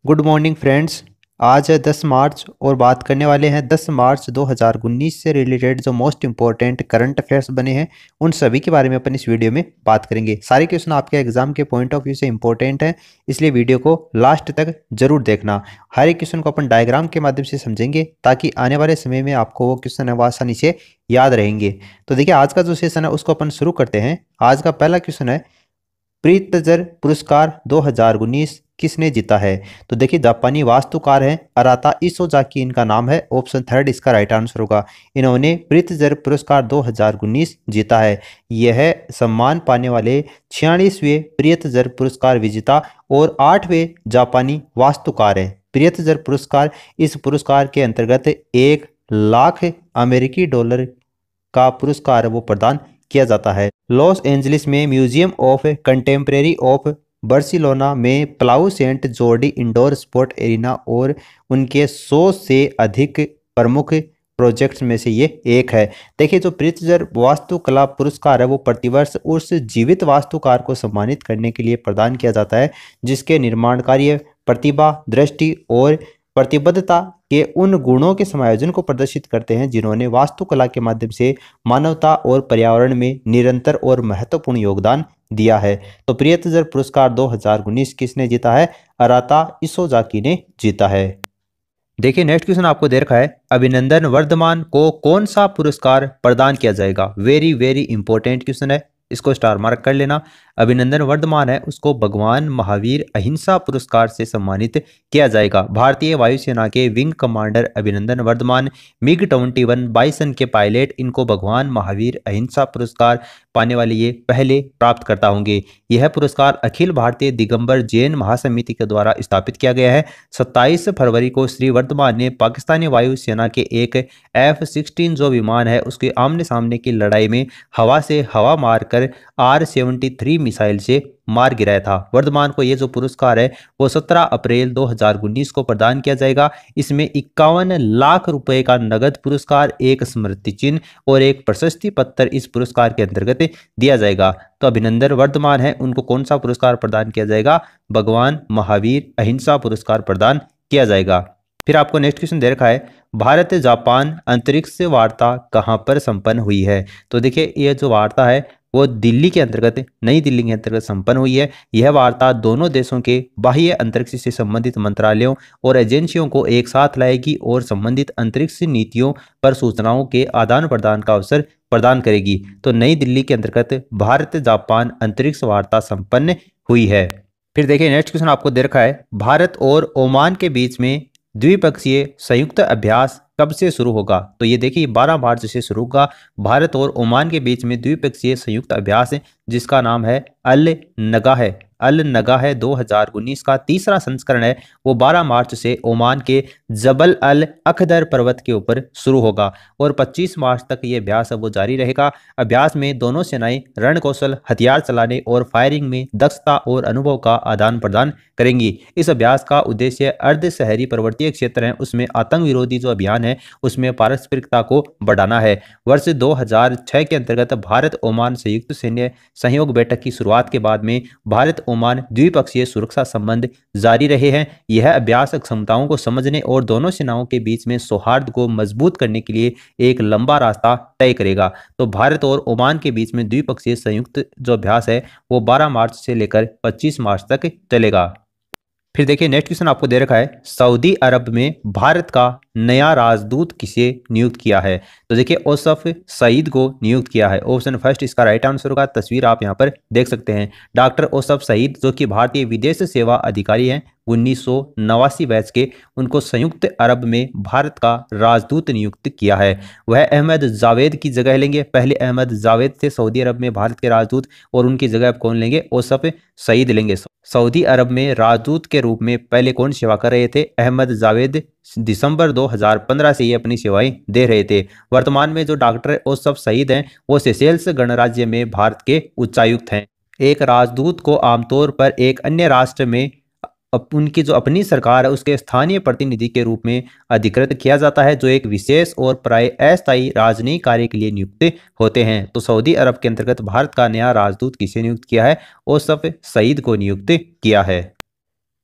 Good morning friends. आज है 10 मार्च और बात करने वाले हैं 10 मार्च 2019 से रिलेटेड जो मोस्ट इंपॉर्टेंट करंट अफेयर्स बने हैं उन सभी के बारे में अपन इस वीडियो में बात करेंगे। सारे क्वेश्चन आपके एग्जाम के पॉइंट ऑफ व्यू से इंपॉर्टेंट हैं, इसलिए वीडियो को लास्ट तक जरूर देखना। हर एक क्वेश्चन को अपन डायग्राम के माध्यम से समझेंगे ताकि आने वाले समय में आपको वो क्वेश्चन है वो आसानी से याद रहेंगे। तो देखिए आज का जो सेशन है उसको अपन शुरू करते हैं। आज का पहला क्वेश्चन है, प्रित्जर पुरस्कार 2019 किसने जीता है? तो देखिए जापानी वास्तुकार हैं अराता इसोजाकी इनका नाम है। ऑप्शन थर्ड इसका राइट आंसर होगा। इन्होंने प्रित्जर पुरस्कार 2019 जीता है। यह सम्मान पाने वाले 46वें प्रित्जर पुरस्कार विजेता और 8वें जापानी वास्तुकार हैं। प्रित्जर पुरस्कार, इस पुरस्कार के अंतर्गत 1 लाख अमेरिकी डॉलर का पुरस्कार वो प्रदान किया जाता है। लॉस एंजलिस में museum of contemporary of Barcelona में Palau Sant Jordi indoor sport arena और उनके 100 से अधिक प्रमुख प्रोजेक्ट्स में से ये एक है। देखिए जो प्रित्जर वास्तुकला पुरस्कार है वो प्रतिवर्ष उस जीवित वास्तुकार को सम्मानित करने के लिए प्रदान किया जाता है जिसके निर्माण कार्य प्रतिभा, दृष्टि और प्रतिबद्धता के उन गुणों के समायोजन को प्रदर्शित करते हैं जिन्होंने वास्तुकला के माध्यम से मानवता और पर्यावरण में निरंतर और महत्वपूर्ण योगदान दिया है। तो प्रित्जर पुरस्कार 2019 किसने जीता है? अराता इसोजाकी ने जीता है। देखिए नेक्स्ट क्वेश्चन आपको दे रखा है, अभिनंदन वर्धमान को कौन सा पुरस्कार प्रदान किया जाएगा? वेरी वेरी इंपॉर्टेंट क्वेश्चन है, इसको स्टार मार्क कर लेना। अभिनंदन वर्धमान है उसको भगवान महावीर अहिंसा पुरस्कार से सम्मानित किया जाएगा। भारतीय वायुसेना के wing commander Abhinandan Varthaman MiG 21 bison के पायलट, इनको भगवान महावीर अहिंसा पुरस्कार पाने वाले ये पहले प्राप्त करता होंगे। यह पुरस्कार अखिल भारतीय दिगंबर जैन महासमिति के द्वारा स्थापित किया गया है। 27 फरवरी को श्री वर्धमान ने पाकिस्तानी वायुसेना के एक F-16 जो विमान है उसके आमने सामने की लड़ाई में हवा से हवा मारकर R-73 मिसाइल से मार गिराया था। वर्धमान को ये जो पुरस्कार है वो 17 अप्रैल 2019 को प्रदान किया जाएगा। इसमें 51 लाख रुपए का नगद पुरस्कार, एक स्मृति चिन्ह और एक प्रशस्ति पत्र इस पुरस्कार के अंतर्गत दिया जाएगा। तो अभिनंदन वर्धमान है उनको कौन सा पुरस्कार प्रदान किया जाएगा? भगवान महावीर अहिंसा पुरस्कार प्रदान किया जाएगा। फिर आपको नेक्स्ट क्वेश्चन दे रखा है, भारत जापान अंतरिक्ष वार्ता कहां पर संपन्न हुई है? तो देखिए ये जो वार्ता है वो दिल्ली के अंतर्गत, नई दिल्ली के अंतर्गत संपन्न हुई है। यह वार्ता दोनों देशों के बाह्य अंतरिक्ष से संबंधित मंत्रालयों और एजेंसियों को एक साथ लाएगी और संबंधित अंतरिक्ष नीतियों पर सूचनाओं के आदान प्रदान का अवसर प्रदान करेगी। तो नई दिल्ली के अंतर्गत भारत जापान अंतरिक्ष वार्ता संपन्न हुई है। फिर देखिए नेक्स्ट क्वेश्चन आपको दे रखा है, भारत और ओमान के बीच में द्विपक्षीय संयुक्त अभ्यास कब से शुरू होगा? तो ये देखिए 12 मार्च से शुरू होगा। भारत और ओमान के बीच में द्विपक्षीय संयुक्त अभ्यास है जिसका नाम है अल नगा है। अल नगा है 2019 का तीसरा संस्करण है, वो 12 मार्च से ओमान के जबल अल अखदर पर्वत के ऊपर शुरू होगा और 25 मार्च तक ये अभ्यास है वो जारी रहेगा। अभ्यास में दोनों सेनाएं रण कौशल, हथियार चलाने और फायरिंग में दक्षता और अनुभव का आदान प्रदान करेंगी। इस अभ्यास का उद्देश्य अर्ध शहरी पर्वतीय क्षेत्र है उसमें आतंक विरोधी जो अभियान है उसमें पारस्परिकता को बढ़ाना है। वर्ष 2006 के अंतर्गत भारत ओमान संयुक्त सैन्य सहयोग बैठक की शुरुआत के बाद में भारत ओमान द्विपक्षीय सुरक्षा संबंध जारी रहे हैं। यह अभ्यास क्षमताओं को समझने और दोनों सेनाओं के बीच में सौहार्द को मजबूत करने के लिए एक लंबा रास्ता तय करेगा। तो भारत और ओमान के बीच में द्विपक्षीय संयुक्त जो अभ्यास है वो 12 मार्च से लेकर 25 मार्च तक चलेगा। फिर देखिए नेक्स्ट क्वेश्चन आपको दे रखा है, सऊदी अरब में भारत का नया राजदूत किसे नियुक्त किया है? तो देखिए ओसफ सईद को नियुक्त किया है। ऑप्शन फर्स्ट इसका राइट आंसर होगा। तस्वीर आप यहां पर देख सकते हैं। डॉक्टर ओसफ सईद जो कि भारतीय विदेश सेवा अधिकारी हैं 1989 बैच के, उनको संयुक्त अरब में भारत का राजदूत नियुक्त किया है। वह अहमद जावेद की जगह लेंगे। पहले अहमद जावेद थे सऊदी अरब में भारत के राजदूत और उनकी जगह अब कौन लेंगे? ओसफ सईद लेंगे। सऊदी अरब में राजदूत के रूप में पहले कौन सेवा कर रहे थे? अहमद जावेद। दिसंबर 2015 से ये अपनी सेवाएं दे रहे थे। वर्तमान में जो डॉक्टर ओसफ सईद हैं वो सेशेल्स गणराज्य में भारत के उच्चायुक्त हैं। एक राजदूत को आमतौर पर एक अन्य राष्ट्र में उनकी जो अपनी सरकार है उसके स्थानीय प्रतिनिधि के रूप में अधिकृत किया जाता है जो एक विशेष और प्राय अस्थायी राजनयिक कार्य के लिए नियुक्त होते हैं। तो सऊदी अरब के अंतर्गत भारत का नया राजदूत किसे नियुक्त किया है? ओसफ सईद को नियुक्त किया है।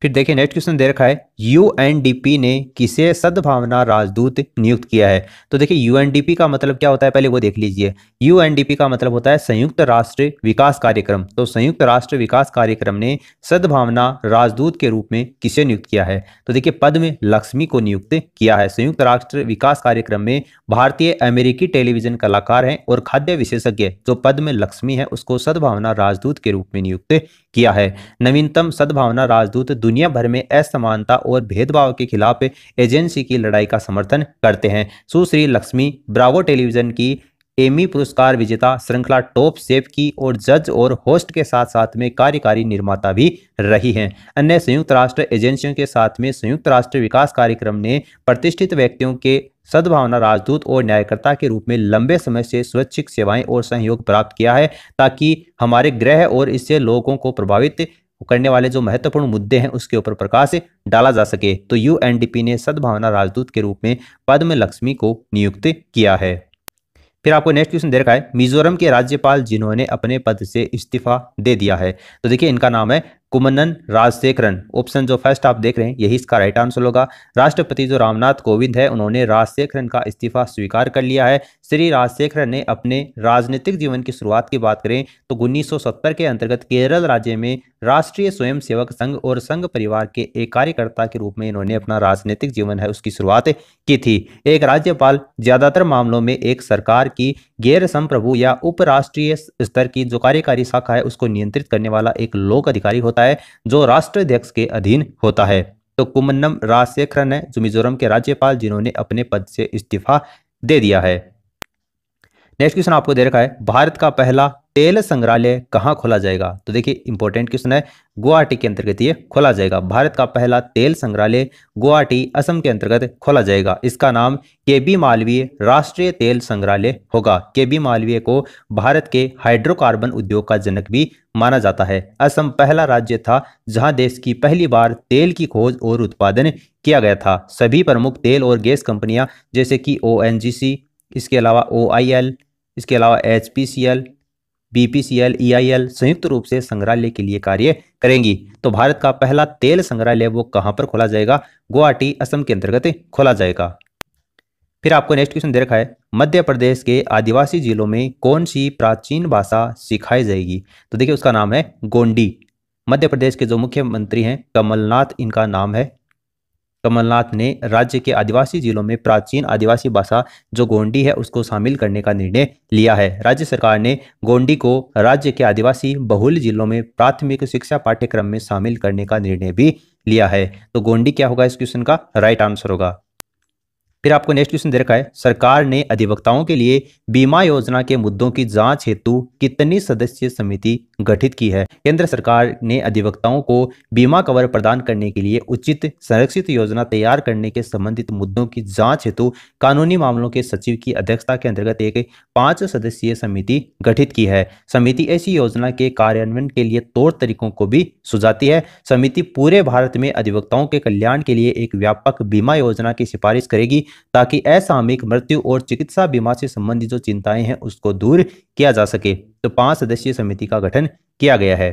फिर देखिए नेक्स्ट क्वेश्चन दे रखा है, यूएनडीपी ने किसे सद्भावना राजदूत नियुक्त किया है। तो देखिए यूएनडीपी का मतलब क्या होता है, पहले वो देख लीजिए। यूएनडीपी का मतलब होता है संयुक्त राष्ट्र विकास कार्यक्रम। तो संयुक्त राष्ट्र विकास कार्यक्रम ने सद्भावना राजदूत के रूप में किसे नियुक्त किया है। तो देखिए पद में लक्ष्मी को नियुक्त किया है। संयुक्त राष्ट्र विकास कार्यक्रम में भारतीय अमेरिकी टेलीविजन कलाकार हैं और खाद्य विशेषज्ञ जो पद में लक्ष्मी है उसको सद्भावना राजदूत के रूप में नियुक्त किया है। नवीनतम सद्भावना राजदूत दुनिया भर में असमानता और भेदभाव के खिलाफ एजेंसी की लड़ाई का समर्थन करते हैं। सुश्री लक्ष्मी ब्रावो टेलीविजन की एमी पुरस्कार विजेता श्रृंखला टॉप शेफ की और जज और होस्ट के साथ साथ में कार्यकारी निर्माता भी रही हैं। अन्य संयुक्त राष्ट्र एजेंसियों के साथ में संयुक्त राष्ट्र विकास कार्यक्रम ने प्रतिष्ठित व्यक्तियों के सद्भावना राजदूत और न्यायकर्ता के रूप में लंबे समय से स्वैच्छिक सेवाएं और सहयोग प्राप्त किया है, ताकि हमारे ग्रह और इससे लोगों को प्रभावित करने वाले जो महत्वपूर्ण मुद्दे हैं उसके ऊपर प्रकाश डाला जा सके। तो यूएनडीपी ने सद्भावना राजदूत के रूप में पद्म लक्ष्मी को नियुक्त किया है। फिर आपको नेक्स्ट क्वेश्चन दे रखा है, मिजोरम के राज्यपाल जिन्होंने अपने पद से इस्तीफा दे दिया है। तो देखिए इनका नाम है कुम्मनम राजशेखरन। ऑप्शन जो फर्स्ट आप देख रहे हैं यही इसका राइट आंसर होगा। राष्ट्रपति जो रामनाथ कोविंद है उन्होंने राजशेखरन का इस्तीफा स्वीकार कर लिया है। श्री राजशेखरन ने अपने राजनीतिक जीवन की शुरुआत की बात करें तो 1970 के अंतर्गत केरल राज्य में राष्ट्रीय स्वयंसेवक संघ और संघ परिवार के एक कार्यकर्ता के रूप में इन्होंने अपना राजनीतिक जीवन है उसकी शुरुआत की थी। एक राज्यपाल ज्यादातर मामलों में एक सरकार की गैर संप्रभु या उपराष्ट्रीय स्तर की जो कार्यकारी शाखा है उसको नियंत्रित करने वाला एक लोक अधिकारी होता है जो राष्ट्राध्यक्ष के अधीन होता है। तो कुम्मनम राजशेखरन है जो मिजोरम के राज्यपाल जिन्होंने अपने पद से इस्तीफा दे दिया है। नेक्स्ट क्वेश्चन आपको दे रखा है, भारत का पहला तेल संग्रहालय कहाँ खोला जाएगा। तो देखिए इंपॉर्टेंट क्वेश्चन है, गुवाहाटी के अंतर्गत ये खोला जाएगा। भारत का पहला तेल संग्रहालय गुवाहाटी असम के अंतर्गत खोला जाएगा। इसका नाम केबी मालवीय राष्ट्रीय तेल संग्रहालय होगा। केबी मालवीय को भारत के हाइड्रोकार्बन उद्योग का जनक भी माना जाता है। असम पहला राज्य था जहां देश की पहली बार तेल की खोज और उत्पादन किया गया था। सभी प्रमुख तेल और गैस कंपनियां जैसे कि ओएनजीसी, इसके अलावा ओआईएल, इसके अलावा एचपीसीएल, बीपीसीएल, ईआईएल संयुक्त रूप से संग्रहालय के लिए कार्य करेंगी। तो भारत का पहला तेल संग्रहालय वो कहां पर खोला जाएगा, गुवाहाटी असम के अंतर्गत खोला जाएगा। फिर आपको नेक्स्ट क्वेश्चन दे रखा है, मध्य प्रदेश के आदिवासी जिलों में कौन सी प्राचीन भाषा सिखाई जाएगी। तो देखिए उसका नाम है गोंडी। मध्य प्रदेश के जो मुख्यमंत्री हैं कमलनाथ इनका नाम है। कमलनाथ ने राज्य के आदिवासी जिलों में प्राचीन आदिवासी भाषा जो गोंडी है उसको शामिल करने का निर्णय लिया है। राज्य सरकार ने गोंडी को राज्य के आदिवासी बहुल जिलों में प्राथमिक शिक्षा पाठ्यक्रम में शामिल करने का निर्णय भी लिया है। तो गोंडी क्या होगा इस क्वेश्चन का राइट आंसर होगा। फिर आपको नेक्स्ट क्वेश्चन दे रखा है, सरकार ने अधिवक्ताओं के लिए बीमा योजना के मुद्दों की जांच हेतु कितनी सदस्यीय समिति गठित की है। केंद्र सरकार ने अधिवक्ताओं को बीमा कवर प्रदान करने के लिए उचित संरक्षित योजना तैयार करने के संबंधित मुद्दों की जांच हेतु कानूनी मामलों के सचिव की अध्यक्षता के अंतर्गत एक 5 सदस्यीय समिति गठित की है। समिति ऐसी योजना के कार्यान्वयन के लिए तौर तरीकों को भी सुझाती है। समिति पूरे भारत में अधिवक्ताओं के कल्याण के लिए एक व्यापक बीमा योजना की सिफारिश करेगी ताकि असामयिक मृत्यु और चिकित्सा बीमा से संबंधित जो चिंताएं हैं उसको दूर किया जा सके। तो 5 सदस्यीय समिति का गठन किया गया है।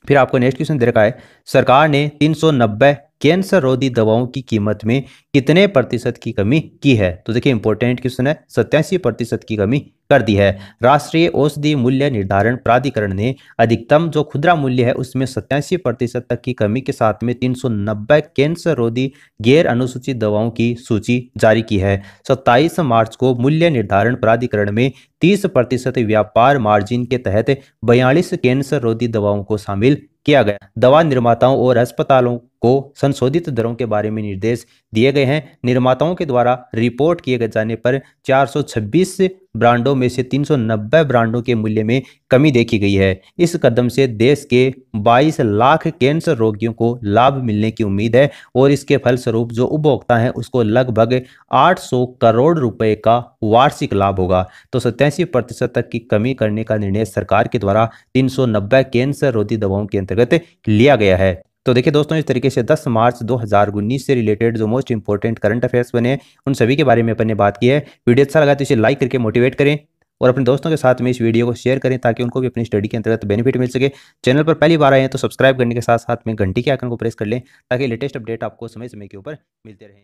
फिर आपको नेक्स्ट क्वेश्चन दे रखा है, सरकार ने 390 कैंसर रोधी दवाओं की कीमत में कितने प्रतिशत की कमी की है। तो देखिए इंपॉर्टेंट क्वेश्चन है, 87% की कमी कर दी है। राष्ट्रीय औषधि मूल्य निर्धारण प्राधिकरण ने अधिकतम जो खुदरा मूल्य है उसमें 87% तक की कमी के साथ में 390 कैंसर रोधी गैर अनुसूचित दवाओं की सूची जारी की है। 27 मार्च को मूल्य निर्धारण प्राधिकरण में 30% व्यापार मार्जिन के तहत 42 कैंसर रोधी दवाओं को शामिल किया गया। दवा निर्माताओं और अस्पतालों को संशोधित दरों के बारे में निर्देश दिए गए हैं। निर्माताओं के द्वारा रिपोर्ट किए जाने पर 426 ब्रांडों में से 390 ब्रांडों के मूल्य में कमी देखी गई है। इस कदम से देश के 22 लाख कैंसर रोगियों को लाभ मिलने की उम्मीद है और इसके फलस्वरूप जो उपभोक्ता हैं उसको लगभग 800 करोड़ रुपए का वार्षिक लाभ होगा। तो 87% तक की कमी करने का निर्णय सरकार के द्वारा 390 कैंसर रोधी दवाओं के अंतर्गत लिया गया है। तो देखिए दोस्तों, इस तरीके से 10 मार्च 2019 से रिलेटेड जो मोस्ट इंपॉर्टेंट करंट अफेयर्स बने उन सभी के बारे में अपन ने बात की है। वीडियो अच्छा लगा तो इसे लाइक करके मोटिवेट करें और अपने दोस्तों के साथ में इस वीडियो को शेयर करें ताकि उनको भी अपनी स्टडी के अंतर्गत बेनिफिट मिल सके। चैनल पर पहली बार आए हैं तो सब्सक्राइब करने के साथ साथ में घंटी के आइकन को प्रेस कर लें ताकि लेटेस्ट अपडेट आपको समय समय के ऊपर मिलते रहें।